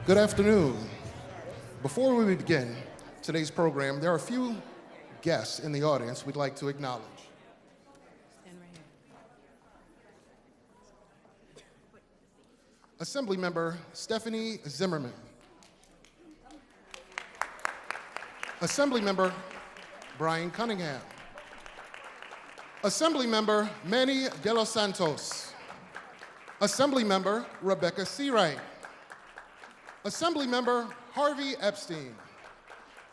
Good afternoon. Before we begin today's program, there are a few guests in the audience we'd like to acknowledge. Assemblymember Stephanie Zimmerman. Assemblymember Brian Cunningham. Assemblymember Manny De Los Santos. Assemblymember Rebecca Seawright. Assemblymember Harvey Epstein.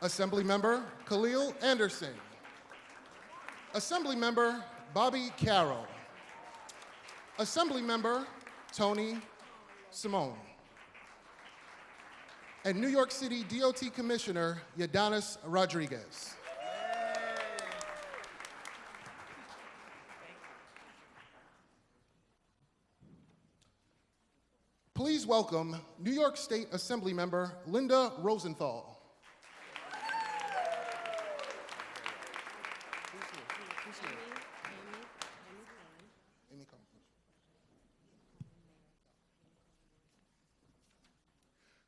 Assemblymember Khalil Anderson. Assemblymember Bobby Carroll. Assemblymember Tony Simone. And New York City DOT Commissioner Yadanis Rodriguez. Please welcome New York State Assemblymember Linda Rosenthal.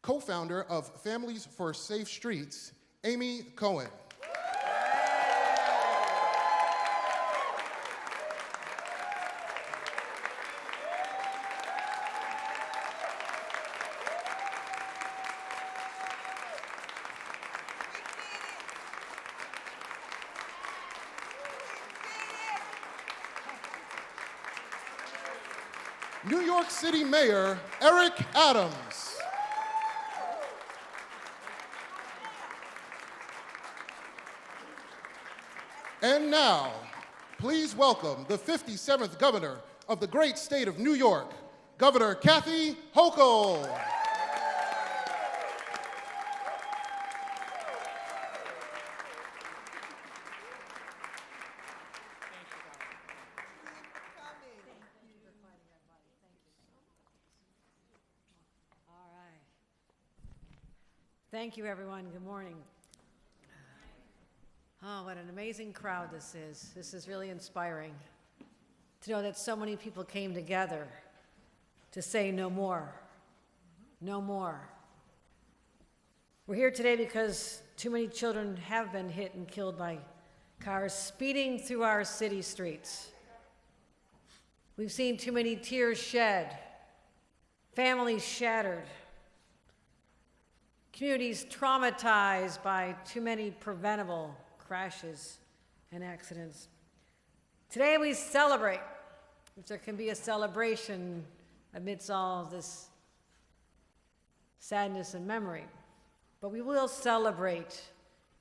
Co-founder of Families for Safe Streets, Amy Cohen. New York City Mayor Eric Adams. And now, please welcome the 57th Governor of the great state of New York, Governor Kathy Hochul. Thank you, everyone. Good morning. Oh, what an amazing crowd this is. This is really inspiring to know that so many people came together to say no more. No more. We're here today because too many children have been hit and killed by cars speeding through our city streets. We've seen too many tears shed, families shattered, communities traumatized by too many preventable crashes and accidents. Today we celebrate, if there can be a celebration amidst all this sadness and memory. But we will celebrate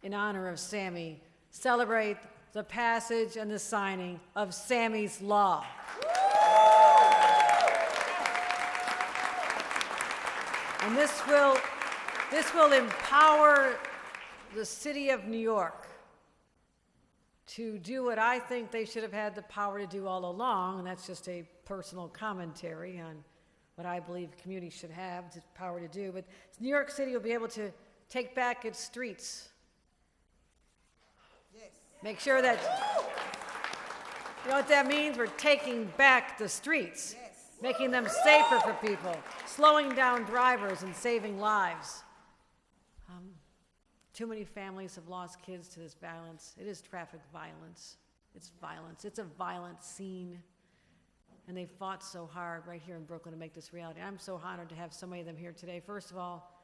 in honor of Sammy, celebrate the passage and the signing of Sammy's Law. And this will empower the city of New York to do what I think they should have had the power to do all along, and that's just a personal commentary on what I believe communities should have the power to do. But New York City will be able to take back its streets. Yes. Make sure that, you know what that means? We're taking back the streets, yes, making them safer for people, slowing down drivers and saving lives. Too many families have lost kids to this violence. It is traffic violence. It's violence. It's a violent scene. And they fought so hard right here in Brooklyn to make this reality. I'm so honored to have so many of them here today. First of all,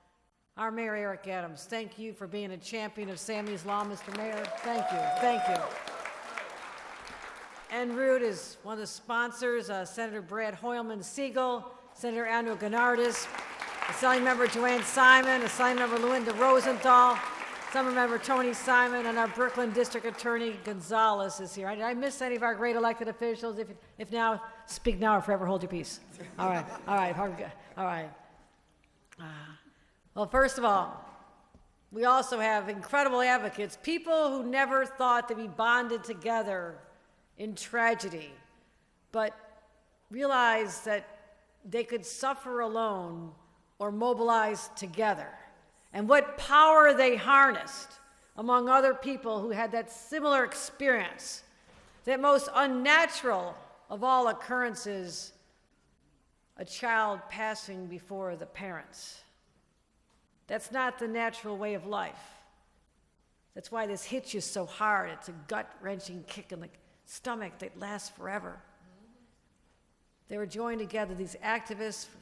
our Mayor Eric Adams. Thank you for being a champion of Sammy's Law, Mr. Mayor. Thank you. Thank you. En route is one of the sponsors, Senator Brad Hoylman Siegel, Senator Andrew Gennardis, Assemblymember Joanne Simon, Assemblymember Luinda Rosenthal, Assemblymember Tony Simon, and our Brooklyn District Attorney Gonzalez is here. Did I miss any of our great elected officials? If now, speak now or forever hold your peace. All right, all right, all right. Well, first of all, we also have incredible advocates, people who never thought to be bonded together in tragedy, but realized that they could suffer alone or mobilize together. And what power they harnessed among other people who had that similar experience, that most unnatural of all occurrences, a child passing before the parents. That's not the natural way of life. That's why this hits you so hard. It's a gut-wrenching kick in the stomach that lasts forever. They were joined together, these activists for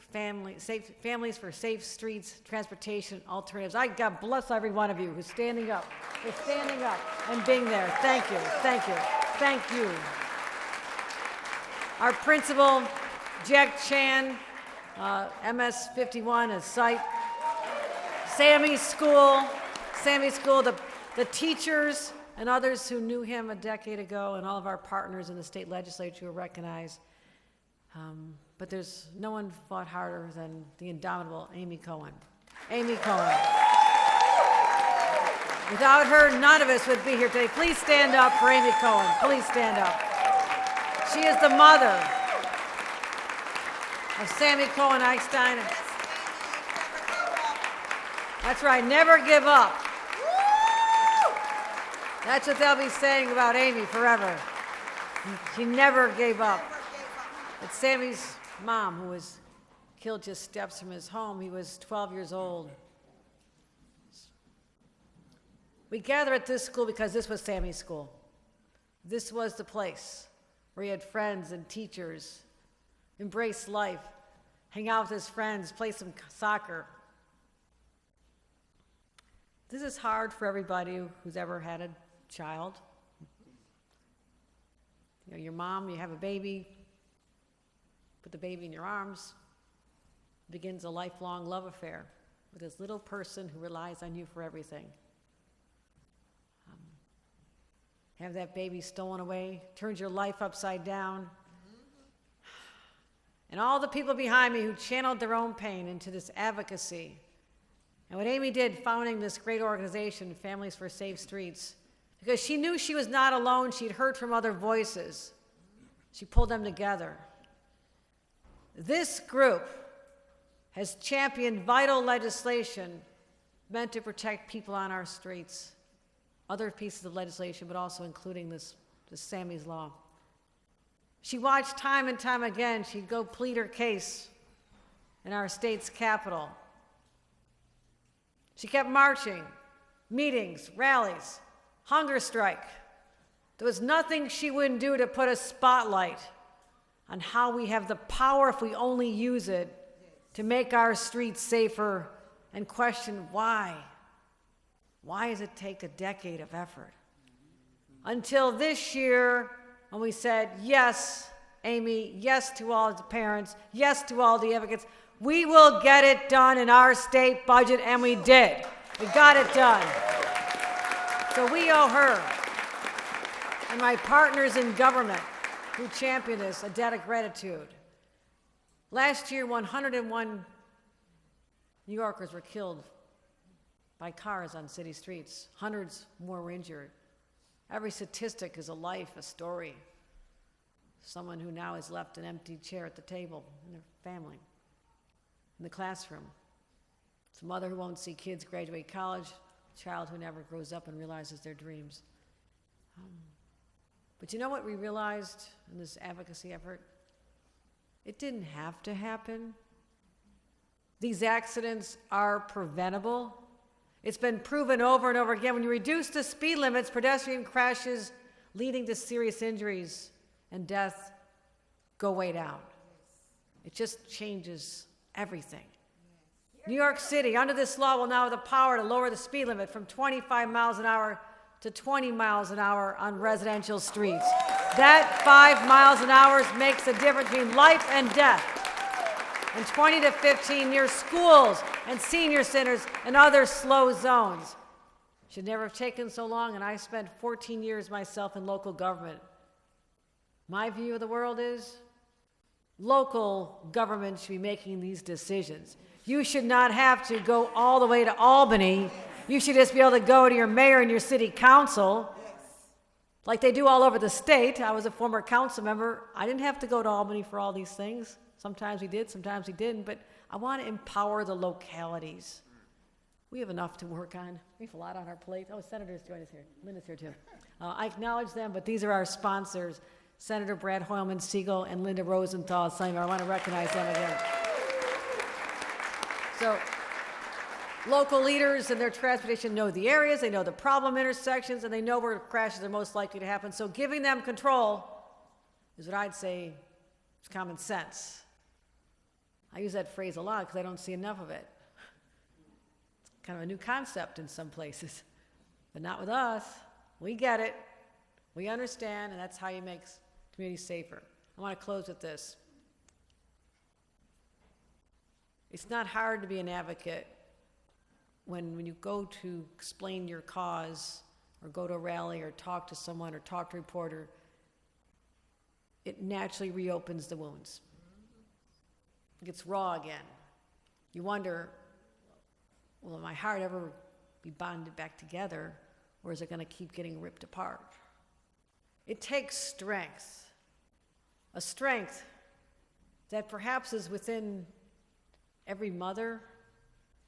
families for safe streets, transportation, alternatives. God bless every one of you who's standing up. For standing up and being there. Thank you, thank you, thank you. Our principal, Jack Chan, MS-51, a site. Sammy School, the teachers and others who knew him a decade ago, and all of our partners in the state legislature who recognize. But there's no one fought harder than the indomitable Amy Cohen. Amy Cohen. Without her, none of us would be here today. Please stand up for Amy Cohen. Please stand up. She is the mother of Sammy Cohen Eckstein. That's right, never give up. That's what they'll be saying about Amy forever. She never gave up. It's Sammy's mom, who was killed just steps from his home. He was 12 years old. We gather at this school because this was Sammy's school. This was the place where he had friends and teachers, embrace life, hang out with his friends, play some soccer. This is hard for everybody who's ever had a child. You know, your mom, you have a baby, put the baby in your arms, begins a lifelong love affair with this little person who relies on you for everything. Have that baby stolen away, turns your life upside down. And all the people behind me who channeled their own pain into this advocacy. And what Amy did founding this great organization, Families for Safe Streets, because she knew she was not alone, she'd heard from other voices. She pulled them together. This group has championed vital legislation meant to protect people on our streets, other pieces of legislation, but also including this Sammy's Law. She watched time and time again, she'd go plead her case in our state's capital. She kept marching, meetings, rallies, hunger strike. There was nothing she wouldn't do to put a spotlight on how we have the power, if we only use it, to make our streets safer, and question why. Why does it take a decade of effort? Until this year, when we said, yes, Amy, yes to all the parents, yes to all the advocates, we will get it done in our state budget, and we did. We got it done. So we owe her and my partners in government who championed this a debt of gratitude. Last year, 101 New Yorkers were killed by cars on city streets. Hundreds more were injured. Every statistic is a life, a story. Someone who now has left an empty chair at the table in their family, in the classroom. It's a mother who won't see kids graduate college, a child who never grows up and realizes their dreams. But you know what we realized in this advocacy effort? It didn't have to happen. These accidents are preventable. It's been proven over and over again. When you reduce the speed limits, pedestrian crashes leading to serious injuries and death go way down. It just changes everything. New York City, under this law, will now have the power to lower the speed limit from 25 miles an hour to 20 miles an hour on residential streets. That 5 miles an hour makes a difference between life and death. And 20 to 15 near schools and senior centers and other slow zones. Should never have taken so long, and I spent 14 years myself in local government. My view of the world is local government should be making these decisions. You should not have to go all the way to Albany. You should just be able to go to your mayor and your city council, like they do all over the state. I was a former council member. I didn't have to go to Albany for all these things. Sometimes we did, sometimes we didn't, but I want to empower the localities. We have enough to work on. We have a lot on our plate. Oh, Senator's joined us here. Linda's here too. I acknowledge them, but these are our sponsors, Senator Brad Hoylman Siegel and Linda Rosenthal. I want to recognize them again. So Local leaders and their transportation know the areas, they know the problem intersections, and they know where crashes are most likely to happen. So giving them control is what I'd say is common sense. I use that phrase a lot because I don't see enough of it. It's kind of a new concept in some places, but not with us. We get it, we understand, and that's how you make communities safer. I want to close with this. It's not hard to be an advocate when you go to explain your cause or go to a rally or talk to someone or talk to a reporter. It naturally reopens the wounds. It gets raw again. You wonder, will my heart ever be bonded back together, or is it going to keep getting ripped apart? It takes strength, a strength that perhaps is within every mother,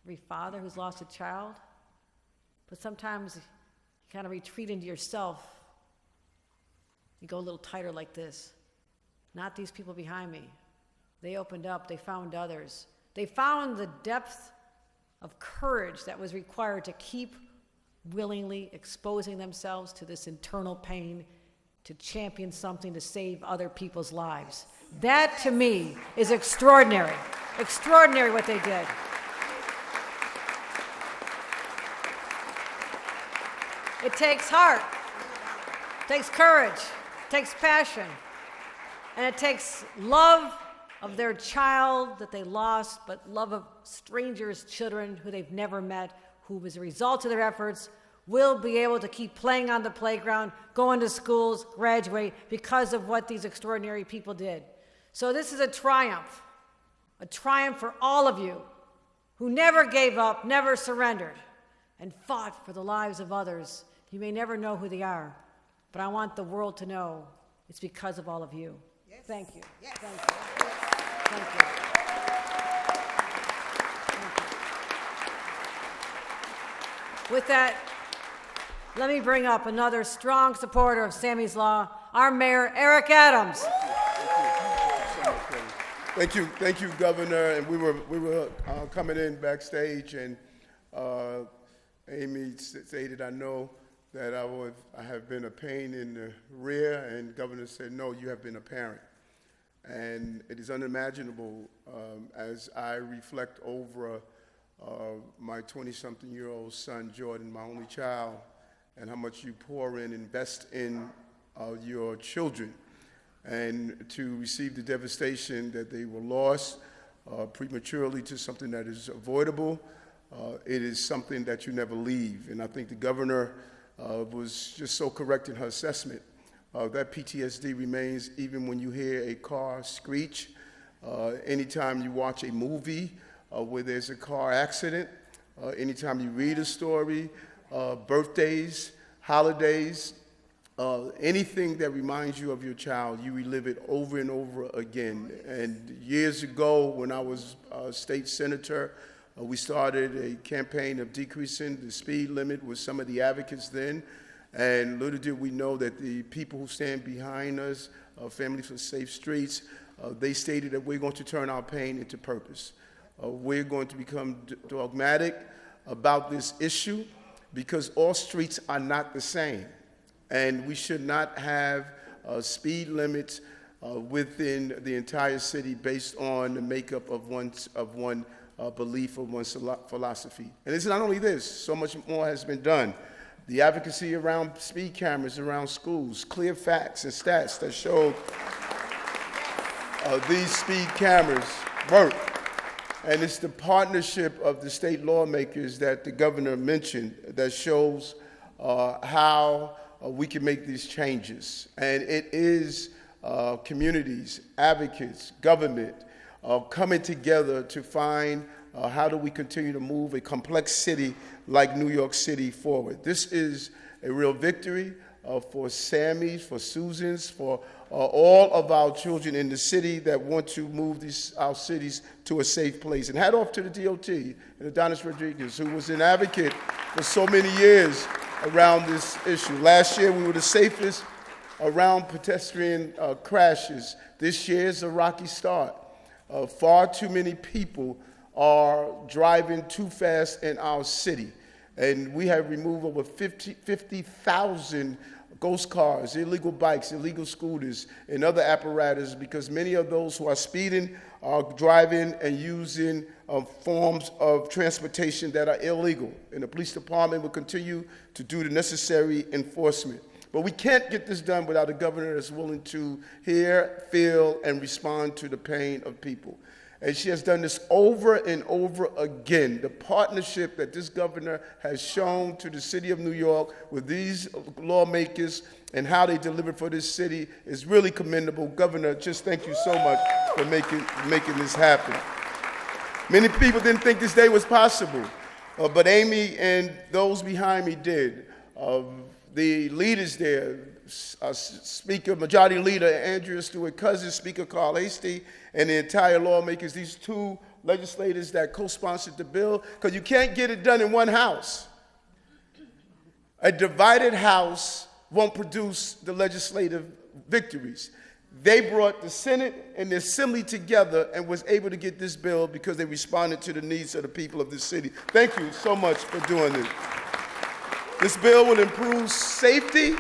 every father who's lost a child, but sometimes you kind of retreat into yourself. You go a little tighter like this. Not these people behind me. They opened up, they found others. They found the depth of courage that was required to keep willingly exposing themselves to this internal pain, to champion something to save other people's lives. That, to me, is extraordinary. Extraordinary what they did. It takes heart, it takes courage, it takes passion, and it takes love of their child that they lost, but love of strangers' children who they've never met, who, as a result of their efforts, will be able to keep playing on the playground, going to schools, graduate, because of what these extraordinary people did. So this is a triumph for all of you who never gave up, never surrendered, and fought for the lives of others. You may never know who they are, but I want the world to know it's because of all of you. Yes. Thank you. Yes. Thank you. Thank you. Thank you. With that, let me bring up another strong supporter of Sammy's Law, our Mayor, Eric Adams. Thank you, Governor. And we were coming in backstage, and Amy stated, I know that I have been a pain in the rear, and Governor said, no, you have been a parent. And it is unimaginable as I reflect over my 20-something-year-old son, Jordan, my only child, and how much you pour in, invest in your children, and to receive the devastation that they were lost prematurely to something that is avoidable. It is something that you never leave. And I think the governor was just so correct in her assessment. That PTSD remains even when you hear a car screech, anytime you watch a movie where there's a car accident, anytime you read a story, birthdays, holidays, anything that reminds you of your child, you relive it over and over again. And years ago, when I was a state senator, we started a campaign of decreasing the speed limit with some of the advocates then. And little did we know that the people who stand behind us, Families for Safe Streets, they stated that we're going to turn our pain into purpose. We're going to become dogmatic about this issue because all streets are not the same. And we should not have speed limits within the entire city based on the makeup of one belief or one's philosophy. And it's not only this, so much more has been done. The advocacy around speed cameras around schools, clear facts and stats that show these speed cameras work. And it's the partnership of the state lawmakers that the governor mentioned that shows how we can make these changes. And it is communities, advocates, government, coming together to find how do we continue to move a complex city like New York City forward. This is a real victory for Sammy's, for Susan's, for all of our children in the city that want to move our cities to a safe place. And hat off to the DOT and Adonis Rodriguez, who was an advocate for so many years around this issue. Last year, we were the safest around pedestrian crashes. This year is a rocky start. Far too many people are driving too fast in our city. And we have removed over 50,000 ghost cars, illegal bikes, illegal scooters, and other apparatus because many of those who are speeding are driving and using forms of transportation that are illegal. And the police department will continue to do the necessary enforcement. But we can't get this done without a governor that's willing to hear, feel, and respond to the pain of people. And she has done this over and over again. The partnership that this governor has shown to the city of New York with these lawmakers and how they deliver for this city is really commendable. Governor, just thank you so much for making this happen. Many people didn't think this day was possible, but Amy and those behind me did. The leaders there, Speaker, Majority Leader Andrea Stewart-Cousins, Speaker Carl Hastie, and the entire lawmakers, these two legislators that co-sponsored the bill, because you can't get it done in one house. A divided house won't produce the legislative victories. They brought the Senate and the Assembly together and was able to get this bill because they responded to the needs of the people of this city. Thank you so much for doing this. This bill will improve safety.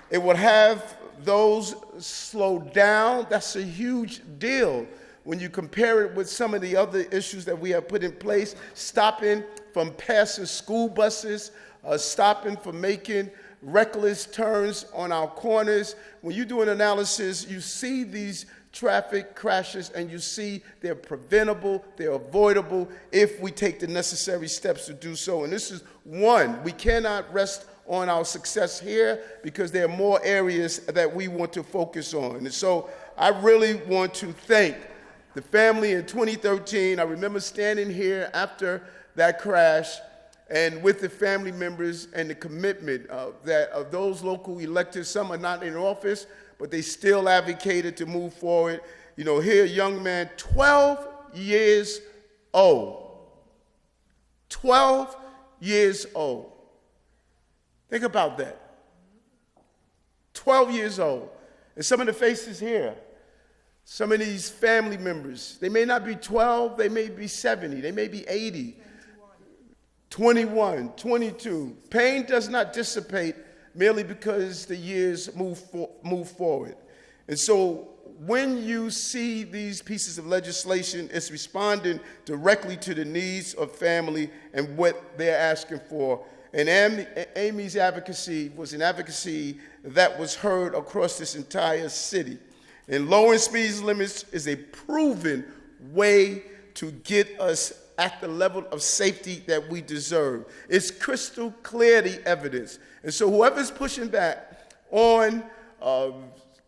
It will have those slow down. That's a huge deal when you compare it with some of the other issues that we have put in place, stopping from passing school buses, stopping from making reckless turns on our corners. When you do an analysis, you see these traffic crashes and you see they're preventable, they're avoidable if we take the necessary steps to do so. And this is one. We cannot rest on our success here because there are more areas that we want to focus on. And so I really want to thank the family in 2013. I remember standing here after that crash and with the family members and the commitment of those local electeds. Some are not in office, but they still advocated to move forward. You know, here a young man, 12 years old. 12 years old. Think about that. 12 years old. And some of the faces here, some of these family members, they may not be 12, they may be 70, they may be 80, 21, 22. Pain does not dissipate merely because the years move forward. And so when you see these pieces of legislation, it's responding directly to the needs of family and what they're asking for. And Amy's advocacy was an advocacy that was heard across this entire city. And lowering speed limits is a proven way to get us at the level of safety that we deserve. It's crystal clear, the evidence. And so whoever's pushing back on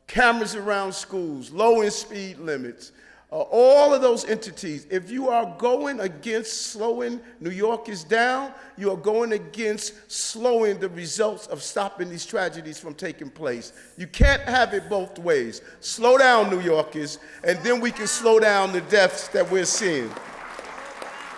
cameras around schools, lowering speed limits, all of those entities, if you are going against slowing New Yorkers down, you are going against slowing the results of stopping these tragedies from taking place. You can't have it both ways. Slow down, New Yorkers, and then we can slow down the deaths that we're seeing.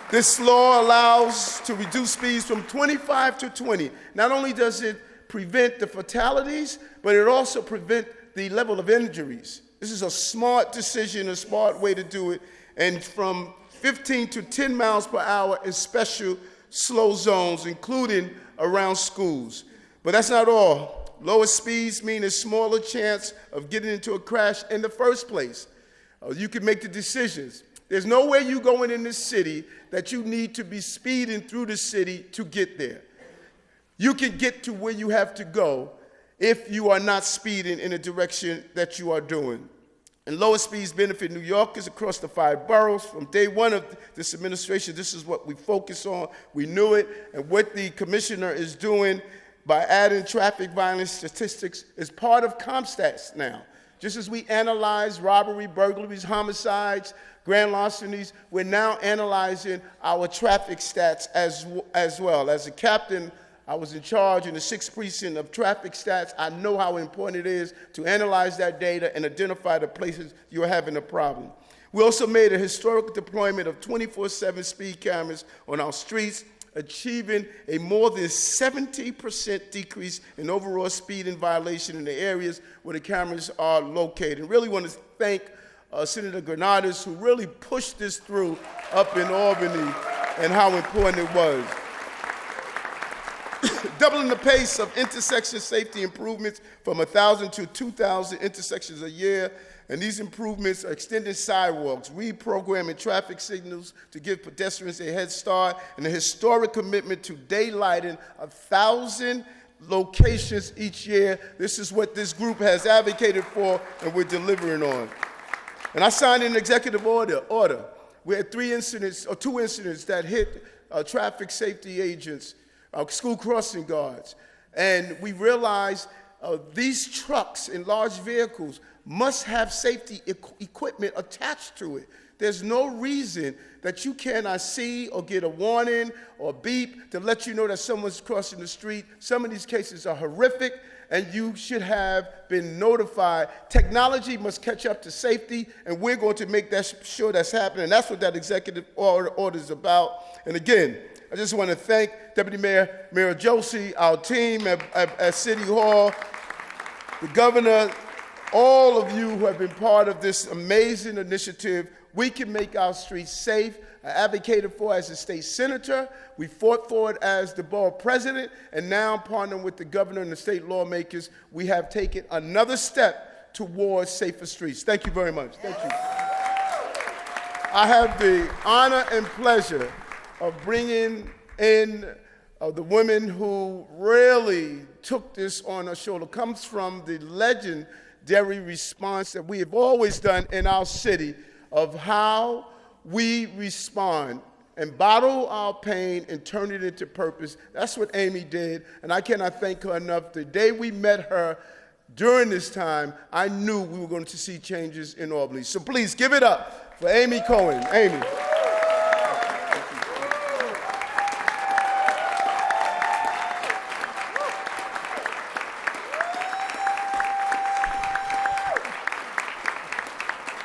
This law allows to reduce speeds from 25 to 20. Not only does it prevent the fatalities, but it also prevents the level of injuries. This is a smart decision, a smart way to do it. And from 15 to 10 miles per hour in special slow zones, including around schools. But that's not all. Lower speeds mean a smaller chance of getting into a crash in the first place. You can make the decisions. There's nowhere you going in this city that you need to be speeding through the city to get there. You can get to where you have to go if you are not speeding in the direction that you are doing. And lower speeds benefit New Yorkers across the 5 boroughs. From day one of this administration, this is what we focus on. We knew it. And what the commissioner is doing by adding traffic violence statistics is part of CompStats now. Just as we analyze robbery, burglaries, homicides, grand larcenies, we're now analyzing our traffic stats as well. As a captain, I was in charge in the 6th precinct of traffic stats. I know how important it is to analyze that data and identify the places you're having a problem. We also made a historic deployment of 24/7 speed cameras on our streets, achieving a more than 70% decrease in overall speed and violation in the areas where the cameras are located. And really want to thank Senator Granados, who really pushed this through up in Albany, and how important it was. Doubling the pace of intersection safety improvements from 1,000 to 2,000 intersections a year. And these improvements are extending sidewalks, reprogramming traffic signals to give pedestrians a head start, and a historic commitment to daylighting 1,000 locations each year. This is what this group has advocated for, and we're delivering on. And I signed an executive order. We had 2 incidents that hit traffic safety agents, school crossing guards. And we realized these trucks and large vehicles must have safety equipment attached to it. There's no reason that you cannot see or get a warning or beep to let you know that someone's crossing the street. Some of these cases are horrific, and you should have been notified. Technology must catch up to safety, and we're going to make sure that's happening. And that's what that executive order is about. And again, I just want to thank Deputy Mayor Josie, our team at City Hall, the governor, all of you who have been part of this amazing initiative. We can make our streets safe. I advocated for it as a state senator. We fought for it as the borough president. And now, partnering with the governor and the state lawmakers, we have taken another step towards safer streets. Thank you very much. Thank you. I have the honor and pleasure of bringing in the women who really took this on her shoulder. Comes from the legendary response that we have always done in our city of how we respond and bottle our pain and turn it into purpose. That's what Amy did, and I cannot thank her enough. The day we met her during this time, I knew we were going to see changes in Albany. So please give it up for Amy Cohen. Amy.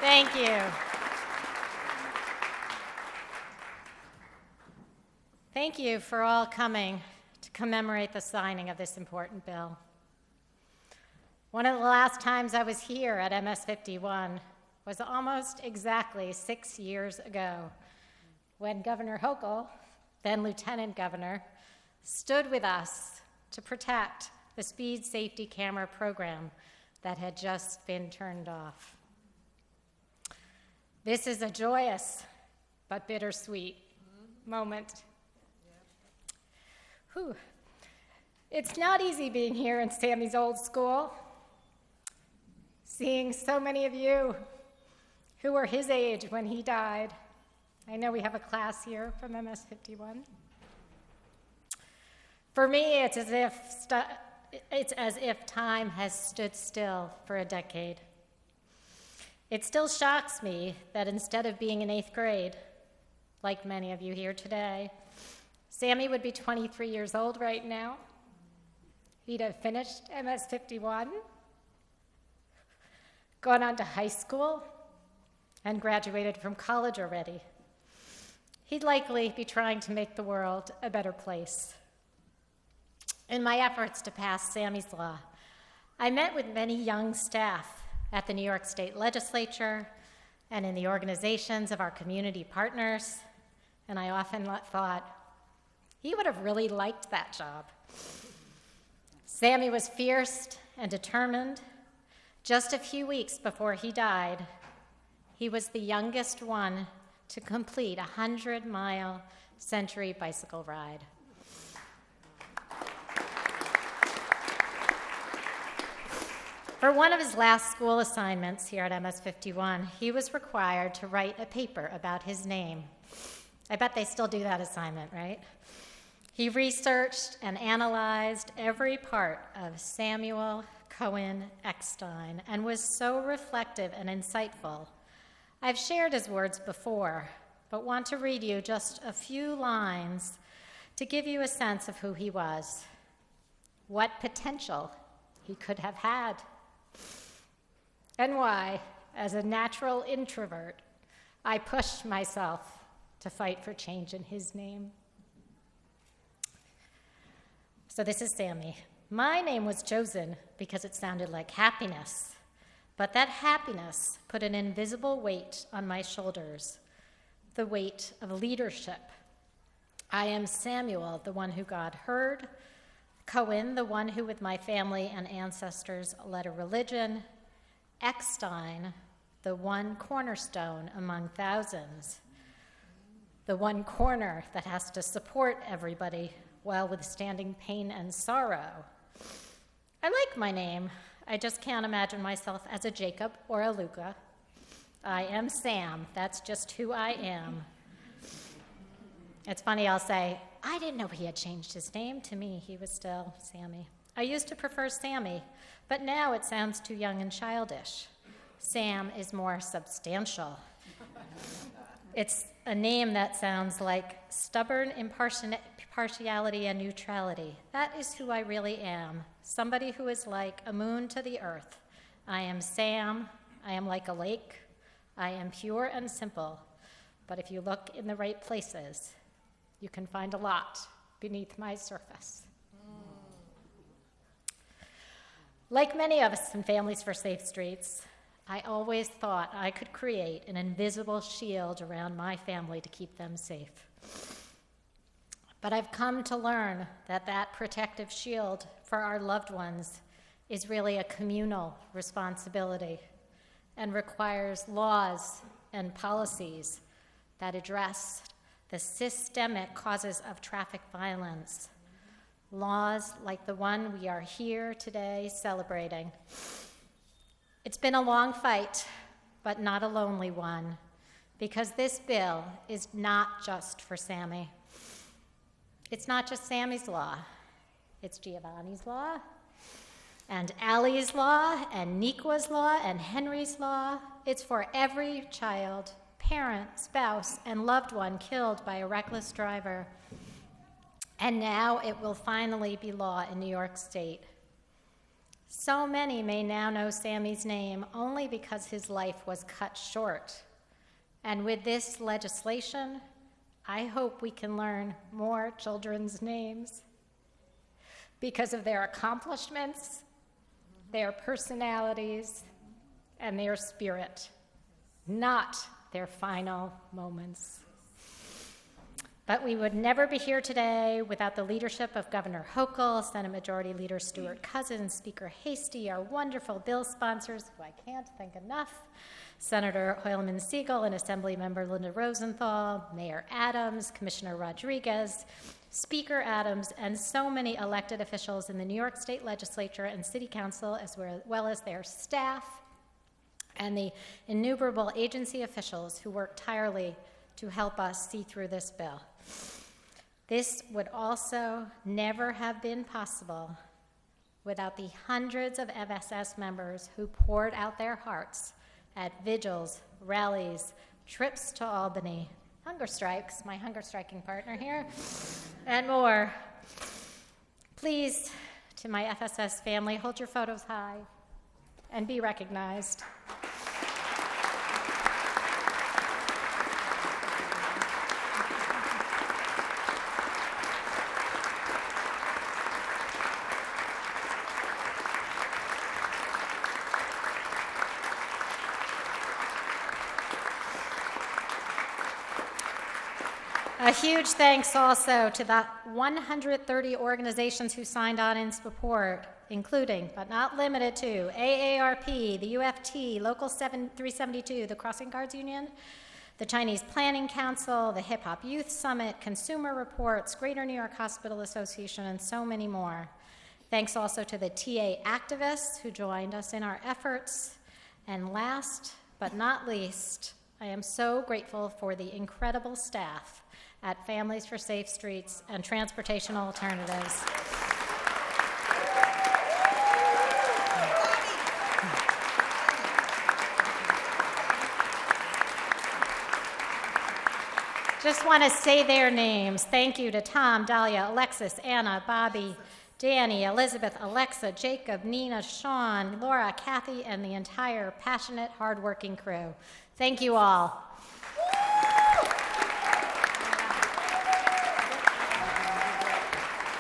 Thank you. Thank you for all coming to commemorate the signing of this important bill. One of the last times I was here at MS-51 was almost exactly 6 years ago, when Governor Hochul, then Lieutenant Governor, stood with us to protect the speed safety camera program that had just been turned off. This is a joyous but bittersweet moment. Whew. It's not easy being here in Sammy's old school, seeing so many of you who were his age when he died. I know we have a class here from MS-51. For me, it's as if time has stood still for a decade. It still shocks me that instead of being in 8th grade, like many of you here today, Sammy would be 23 years old right now. He'd have finished MS-51, gone on to high school, and graduated from college already. He'd likely be trying to make the world a better place. In my efforts to pass Sammy's Law, I met with many young staff at the New York State Legislature and in the organizations of our community partners, and I often thought, he would have really liked that job. Sammy was fierce and determined. Just a few weeks before he died, he was the youngest one to complete a 100-mile Century bicycle ride. For one of his last school assignments here at MS-51, he was required to write a paper about his name. I bet they still do that assignment, right? He researched and analyzed every part of Samuel Cohen Eckstein and was so reflective and insightful. I've shared his words before, but want to read you just a few lines to give you a sense of who he was, what potential he could have had, and why, as a natural introvert, I pushed myself to fight for change in his name. So this is Sammy. My name was chosen because it sounded like happiness, But that happiness put an invisible weight on my shoulders, the weight of leadership. I am Samuel, the one who God heard, Cohen, the one who with my family and ancestors led a religion, Eckstein, the one cornerstone among thousands, the one corner that has to support everybody while withstanding pain and sorrow. I like my name. I just can't imagine myself as a Jacob or a Luca. I am Sam. That's just who I am. It's funny, I'll say, I didn't know he had changed his name. To me, he was still Sammy. I used to prefer Sammy, but now it sounds too young and childish. Sam is more substantial. It's a name that sounds like stubborn impartiality and neutrality. That is who I really am, somebody who is like a moon to the earth. I am Sam. I am like a lake. I am pure and simple. But if you look in the right places, you can find a lot beneath my surface. Like many of us in Families for Safe Streets, I always thought I could create an invisible shield around my family to keep them safe. But I've come to learn that that protective shield for our loved ones is really a communal responsibility and requires laws and policies that address the systemic causes of traffic violence. Laws like the one we are here today celebrating. It's been a long fight, but not a lonely one, because this bill is not just for Sammy. It's not just Sammy's law. It's Giovanni's law, and Allie's law, and Nikwa's law, and Henry's law. It's for every child, parent, spouse, and loved one killed by a reckless driver. And now it will finally be law in New York State. So many may now know Sammy's name only because his life was cut short. And with this legislation, I hope we can learn more children's names because of their accomplishments, their personalities, and their spirit, not their final moments. But we would never be here today without the leadership of Governor Hochul, Senate Majority Leader Stuart Cousins, Speaker Hasty, our wonderful bill sponsors, who I can't thank enough, Senator Hoylman Siegel and Assemblymember Linda Rosenthal, Mayor Adams, Commissioner Rodriguez, Speaker Adams, and so many elected officials in the New York State Legislature and City Council, as well as their staff, and the innumerable agency officials who work tirelessly to help us see through this bill. This would also never have been possible without the hundreds of FSS members who poured out their hearts at vigils, rallies, trips to Albany, hunger strikes, my hunger striking partner here, and more. Please, to my FSS family, hold your photos high and be recognized. A huge thanks also to the 130 organizations who signed on in support, including, but not limited to, AARP, the UFT, Local 372, the Crossing Guards Union, the Chinese Planning Council, the Hip Hop Youth Summit, Consumer Reports, Greater New York Hospital Association, and so many more. Thanks also to the TA activists who joined us in our efforts. And last but not least, I am so grateful for the incredible staff at Families for Safe Streets and Transportation Alternatives. Just want to say their names. Thank you to Tom, Dahlia, Alexis, Anna, Bobby, Danny, Elizabeth, Alexa, Jacob, Nina, Sean, Laura, Kathy, and the entire passionate, hardworking crew. Thank you all.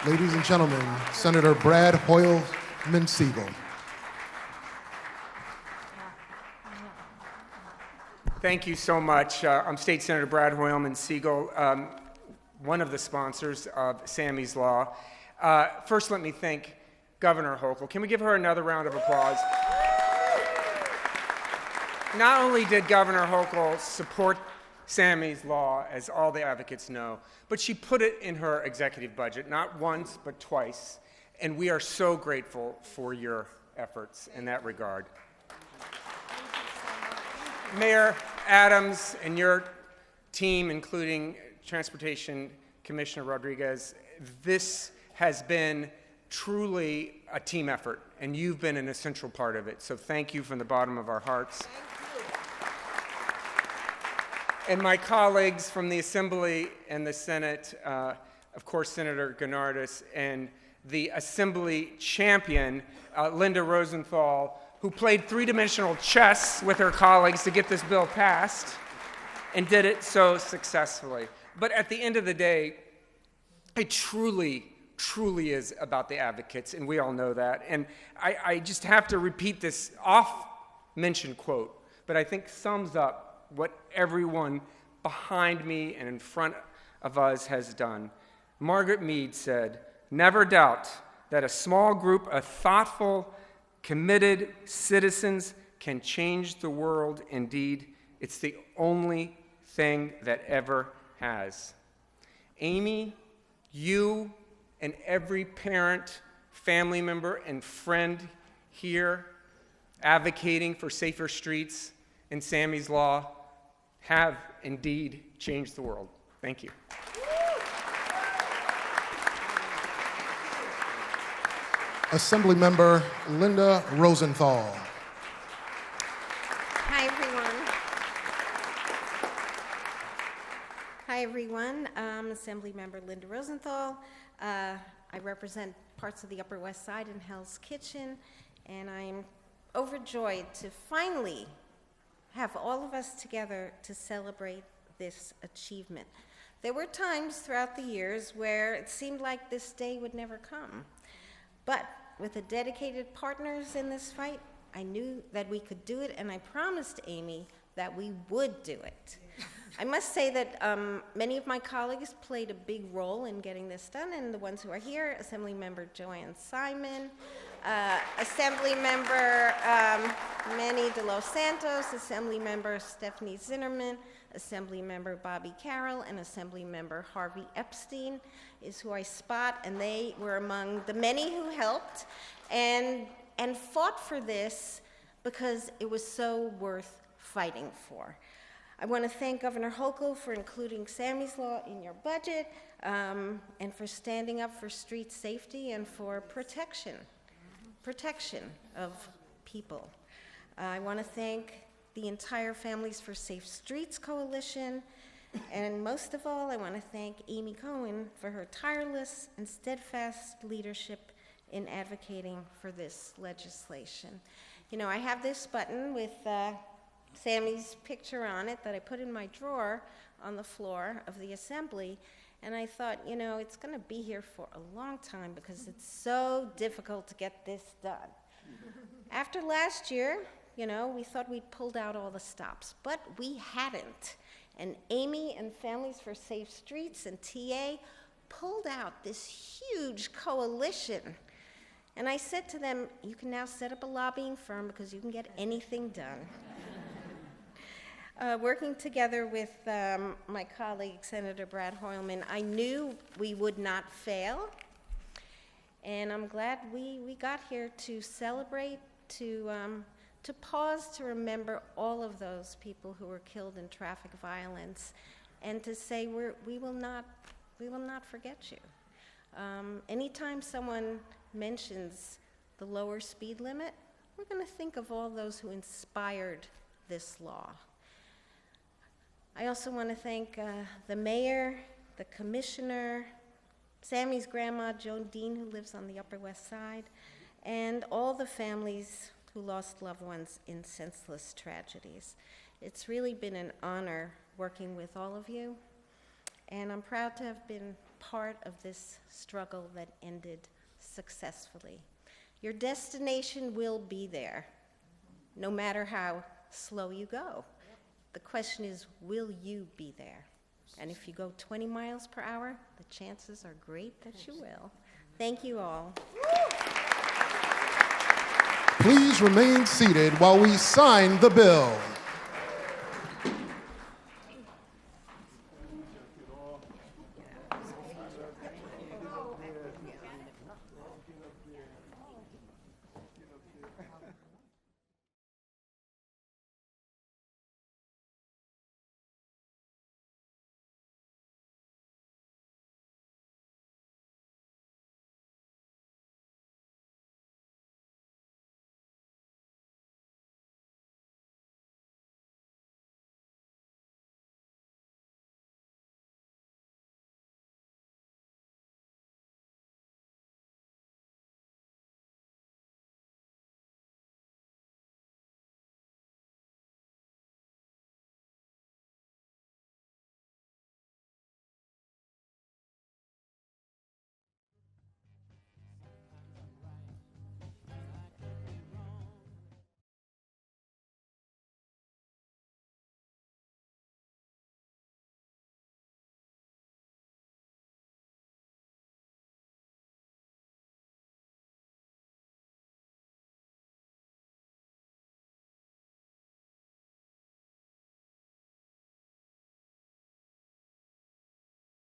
Ladies and gentlemen, Senator Brad Hoylman Siegel. Thank you so much. I'm State Senator Brad Hoylman Siegel, one of the sponsors of Sammy's Law. First, let me thank Governor Hochul. Can we give her another round of applause? Not only did Governor Hochul support Sammy's Law, as all the advocates know, but she put it in her executive budget, not once, but twice. And we are so grateful for your efforts in that regard. Mayor Adams and your team, including Transportation Commissioner Rodriguez, this has been truly a team effort, and you've been an essential part of it. So thank you from the bottom of our hearts. And my colleagues from the Assembly and the Senate, of course, Senator Gennardis, and the Assembly champion, Linda Rosenthal, who played three-dimensional chess with her colleagues to get this bill passed and did it so successfully. But at the end of the day, it truly is about the advocates, and we all know that. And I just have to repeat this oft-mentioned quote, but I think sums up what everyone behind me and in front of us has done. Margaret Mead said, "Never doubt that a small group of thoughtful, committed citizens can change the world. Indeed, it's the only thing that ever has." Amy, you and every parent, family member, and friend here advocating for safer streets and Sammy's Law have indeed changed the world. Thank you. Assemblymember Linda Rosenthal. Hi, everyone. Assemblymember Linda Rosenthal. I represent parts of the Upper West Side in Hell's Kitchen, and I'm overjoyed to finally have all of us together to celebrate this achievement. There were times throughout the years where it seemed like this day would never come. But with the dedicated partners in this fight, I knew that we could do it, and I promised Amy that we would do it. I must say that many of my colleagues played a big role in getting this done, and the ones who are here, Assemblymember Joanne Simon, Assemblymember Manny De Los Santos, Assemblymember Stephanie Zinnerman, Assemblymember Bobby Carroll, and Assemblymember Harvey Epstein is who I spot, and they were among the many who helped and fought for this because it was so worth fighting for. I want to thank Governor Hochul for including Sammy's Law in your budget and for standing up for street safety and for protection of people. I want to thank the entire Families for Safe Streets Coalition, and most of all, I want to thank Amy Cohen for her tireless and steadfast leadership in advocating for this legislation. You know, I have this button with Sammy's picture on it that I put in my drawer on the floor of the Assembly, and I thought, you know, it's going to be here for a long time because it's so difficult to get this done. After last year, you know, we thought we'd pulled out all the stops, but we hadn't. And Amy and Families for Safe Streets and TA pulled out this huge coalition. And I said to them, you can now set up a lobbying firm because you can get anything done. Working together with my colleague, Senator Brad Hoylman, I knew we would not fail. And I'm glad we got here to celebrate, to pause to remember all of those people who were killed in traffic violence, and to say we will not forget you. Anytime someone mentions the lower speed limit, we're going to think of all those who inspired this law. I also want to thank the mayor, the commissioner, Sammy's grandma, Joan Dean, who lives on the Upper West Side, and all the families who lost loved ones in senseless tragedies. It's really been an honor working with all of you, and I'm proud to have been part of this struggle that ended successfully. Your destination will be there, no matter how slow you go. The question is, will you be there? And if you go 20 miles per hour, the chances are great that you will. Thank you all. Please remain seated while we sign the bill.